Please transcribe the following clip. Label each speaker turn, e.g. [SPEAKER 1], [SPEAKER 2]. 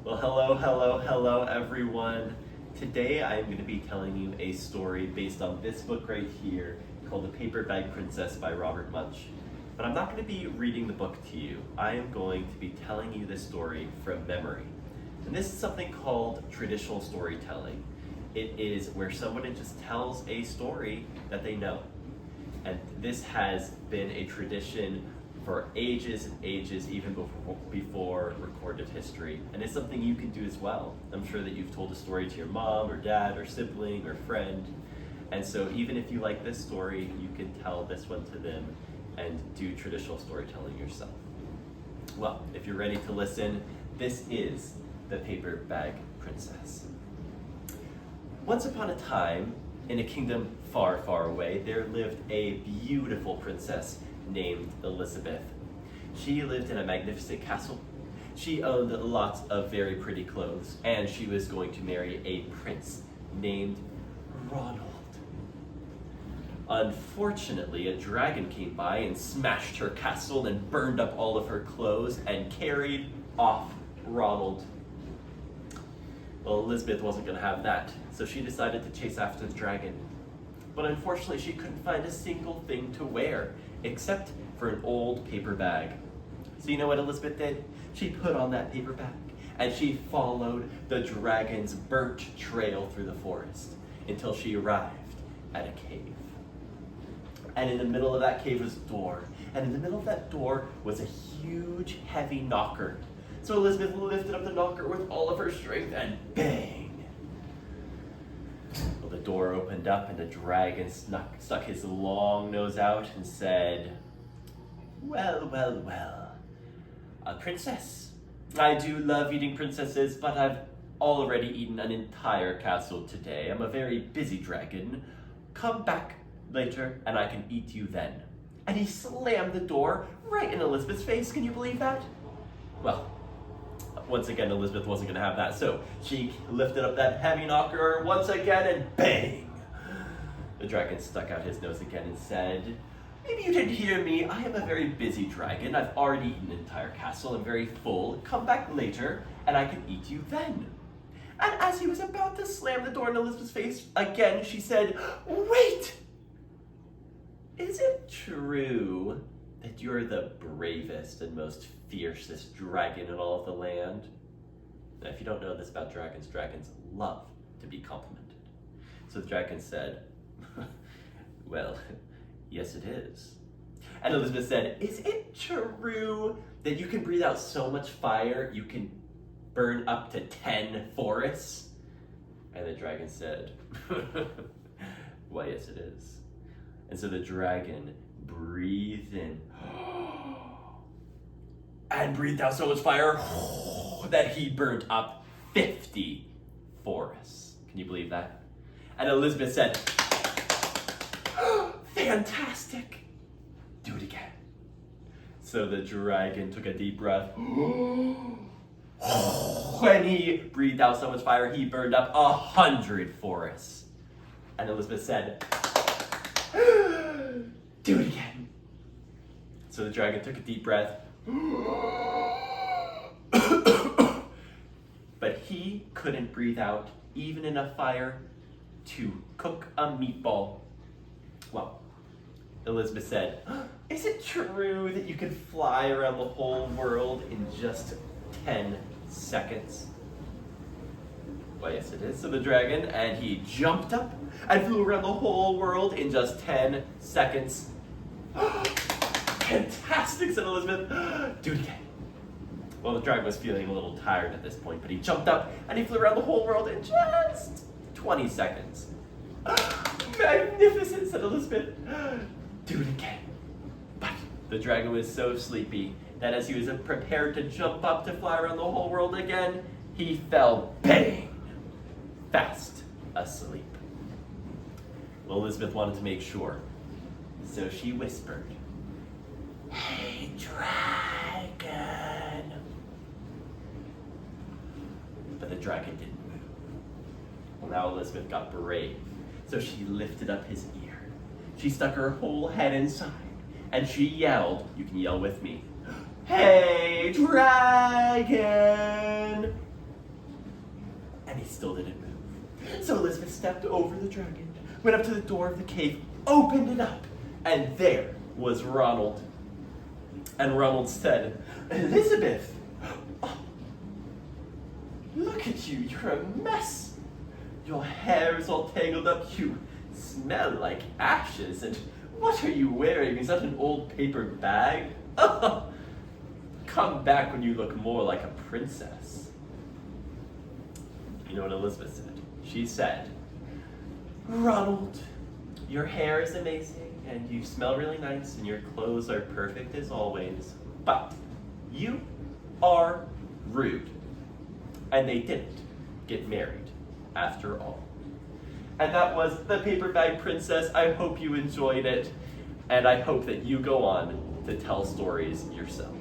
[SPEAKER 1] Well, hello, everyone. Today I'm going to be telling you a story based on this book right here called The Paper Bag Princess by Robert Munsch. But I'm not going to be reading the book to you. I am going to be telling you this story from memory. And this is something called traditional storytelling. It is where someone just tells a story that they know. And this has been a tradition for ages and ages, even before recorded history. And it's something you can do as well. I'm sure that you've told a story to your mom or dad or sibling or friend. And so even if you like this story, you can tell this one to them and do traditional storytelling yourself. Well, if you're ready to listen, this is The Paper Bag Princess. Once upon a time, in a kingdom far, far away, there lived a beautiful princess named Elizabeth. She lived in a magnificent castle. She owned lots of very pretty clothes, and she was going to marry a prince named Ronald. Unfortunately, a dragon came by and smashed her castle and burned up all of her clothes and carried off Ronald. Well, Elizabeth wasn't going to have that, so she decided to chase after the dragon. But unfortunately, she couldn't find a single thing to wear, except for an old paper bag. So you know what Elizabeth did? She put on that paper bag, and she followed the dragon's burnt trail through the forest until she arrived at a cave. And in the middle of that cave was a door, and in the middle of that door was a huge, heavy knocker. So Elizabeth lifted up the knocker with all of her strength, and bang! Well, the door opened up, and the dragon stuck his long nose out and said, well, a princess. I do love eating princesses, but I've already eaten an entire castle today. I'm a very busy dragon. Come back later, and I can eat you then. And he slammed the door right in Elizabeth's face. Can you believe that? Well, once again, Elizabeth wasn't going to have that, so she lifted up that heavy knocker once again, and bang! The dragon stuck out his nose again and said, maybe you didn't hear me. I am a very busy dragon. I've already eaten an entire castle. I'm very full. Come back later, and I can eat you then. And as he was about to slam the door in Elizabeth's face again, she said, wait! Is it true that you're the bravest and most fiercest dragon in all of the land? Now, if you don't know this about dragons, dragons love to be complimented. So the dragon said, well, yes it is. And Elizabeth said, is it true that you can breathe out so much fire you can burn up to 10 forests? And the dragon said, why, yes it is. And so the dragon breathed in and breathed out so much fire that he burned up 50 forests. Can you believe that? And Elizabeth said, fantastic. Do it again. So the dragon took a deep breath. When he breathed out so much fire, he burned up 100 forests. And Elizabeth said, do it again. So the dragon took a deep breath. But he couldn't breathe out even enough fire to cook a meatball. Well, Elizabeth said, is it true that you can fly around the whole world in just 10 seconds? Well, yes it is, said the dragon, and he jumped up and flew around the whole world in just 10 seconds. Fantastic, said Elizabeth. Do it again. Well, the dragon was feeling a little tired at this point, but he jumped up and he flew around the whole world in just 20 seconds. Magnificent, said Elizabeth. Do it again. But the dragon was so sleepy that as he was prepared to jump up to fly around the whole world again, he fell bang, fast asleep. Well, Elizabeth wanted to make sure, so she whispered, hey, dragon. But the dragon didn't move. Well, now Elizabeth got brave, so she lifted up his ear. She stuck her whole head inside, and she yelled, you can yell with me, hey, dragon. still didn't move. So Elizabeth stepped over the dragon, went up to the door of the cave, opened it up, and there was Ronald. And Ronald said, Elizabeth, oh, look at you, you're a mess. Your hair is all tangled up, you smell like ashes, and what are you wearing? Is that an old paper bag? Oh, come back when you look more like a princess. You know what Elizabeth said? She said, Ronald, your hair is amazing, and you smell really nice, and your clothes are perfect as always, but you are rude. And they didn't get married after all. And that was The Paper Bag Princess. I hope you enjoyed it, and I hope that you go on to tell stories yourself.